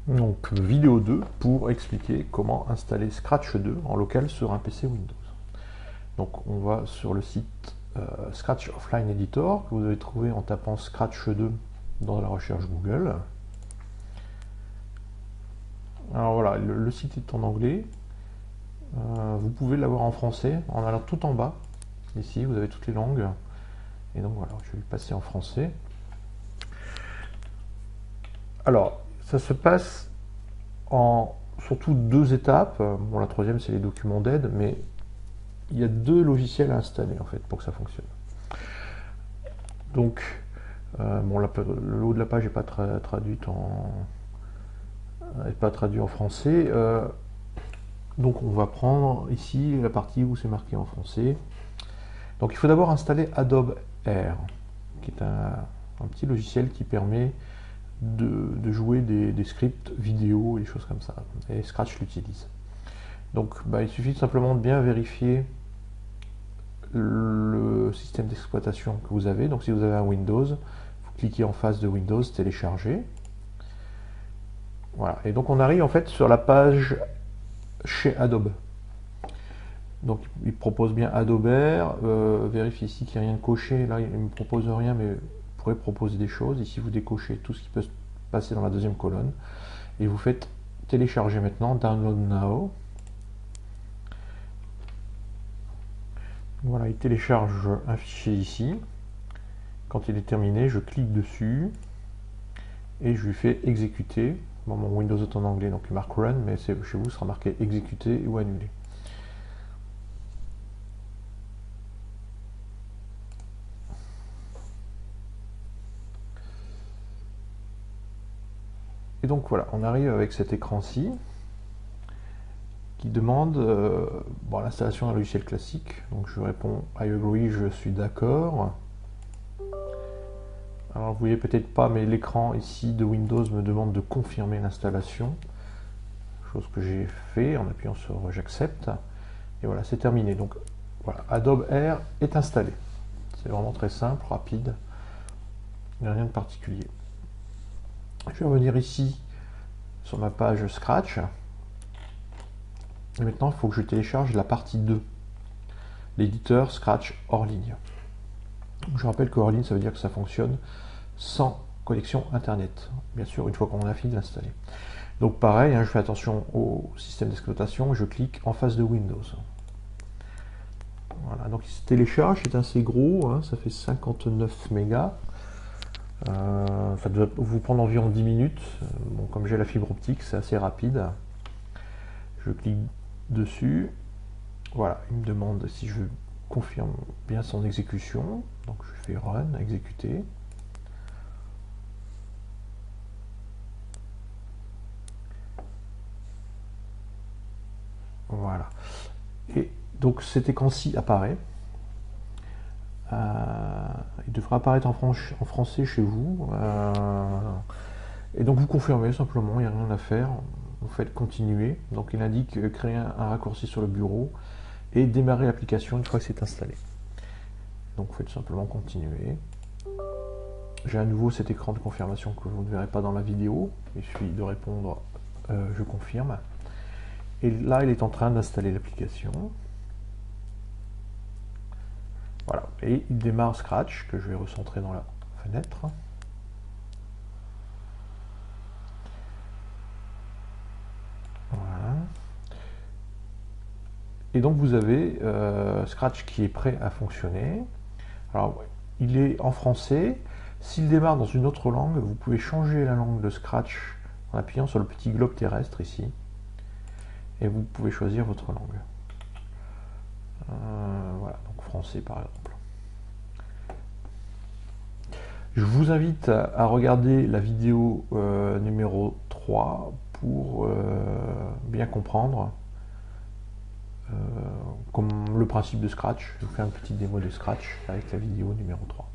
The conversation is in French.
Donc vidéo 2 pour expliquer comment installer Scratch 2 en local sur un PC Windows. Donc on va sur le site Scratch Offline Editor que vous avez trouvé en tapant Scratch 2 dans la recherche Google. Alors voilà, le site est en anglais. Vous pouvez l'avoir en français en allant tout en bas. Ici, vous avez toutes les langues. Et donc voilà, je vais passer en français. Alors, ça se passe en surtout deux étapes. Bon, la troisième, c'est les documents d'aide, mais il y a deux logiciels à installer en fait pour que ça fonctionne. Donc, bon, le haut de la page n'est pas traduit en français. Donc, on va prendre ici la partie où c'est marqué en français. Donc, il faut d'abord installer Adobe Air, qui est un petit logiciel qui permet de jouer des scripts vidéo et des choses comme ça. Et Scratch l'utilise. Donc, il suffit simplement de bien vérifier le système d'exploitation que vous avez. Donc si vous avez un Windows, vous cliquez en face de Windows, télécharger. Voilà. Et donc on arrive en fait sur la page chez Adobe. Donc il propose bien Adobe Air. Vérifiez ici qu'il n'y a rien de coché. Là il ne me propose rien, mais il pourrait proposer des choses. Ici vous décochez tout ce qui peut se passer dans la deuxième colonne. Et vous faites télécharger maintenant, Download Now. Voilà, il télécharge un fichier ici. Quand il est terminé, je clique dessus et je lui fais exécuter. Bon, mon Windows est en anglais, donc il marque Run, mais chez vous, sera marqué exécuter ou annuler. Et donc voilà, on arrive avec cet écran-ci qui demande l'installation d'un logiciel classique. Donc je réponds I agree, je suis d'accord. Alors vous voyez peut-être pas, mais l'écran ici de Windows me demande de confirmer l'installation. Chose que j'ai fait en appuyant sur j'accepte. Et voilà, c'est terminé. Donc voilà, Adobe Air est installé. C'est vraiment très simple, rapide. Il n'y a rien de particulier. Je vais revenir ici sur ma page Scratch. Et maintenant, il faut que je télécharge la partie 2, l'éditeur Scratch hors ligne. Je rappelle que hors ligne, ça veut dire que ça fonctionne sans connexion Internet. Bien sûr, une fois qu'on a fini de l'installer. Donc pareil, je fais attention au système d'exploitation, je clique en face de Windows. Voilà, donc il se télécharge, c'est assez gros, ça fait 59 mégas. Ça doit vous prendre environ 10 minutes. Bon, comme j'ai la fibre optique, c'est assez rapide. Je clique dessus. Voilà, il me demande si je confirme bien son exécution. Donc je fais Run, exécuter. Voilà. Et donc cet écran-ci apparaît. Il devrait apparaître en français chez vous. Et donc vous confirmez simplement, il n'y a rien à faire. Vous faites continuer. Donc il indique créer un raccourci sur le bureau et démarrer l'application une fois que c'est installé. Donc vous faites simplement continuer. J'ai à nouveau cet écran de confirmation que vous ne verrez pas dans la vidéo. Il suffit de répondre je confirme. Et là il est en train d'installer l'application. Voilà, et il démarre Scratch, que je vais recentrer dans la fenêtre. Voilà. Et donc vous avez Scratch qui est prêt à fonctionner. Alors, il est en français. S'il démarre dans une autre langue, vous pouvez changer la langue de Scratch en appuyant sur le petit globe terrestre ici. Et vous pouvez choisir votre langue. Voilà, donc français par exemple. Je vous invite à regarder la vidéo numéro 3 pour bien comprendre comme le principe de Scratch. Je vous fais un petit démo de Scratch avec la vidéo numéro 3.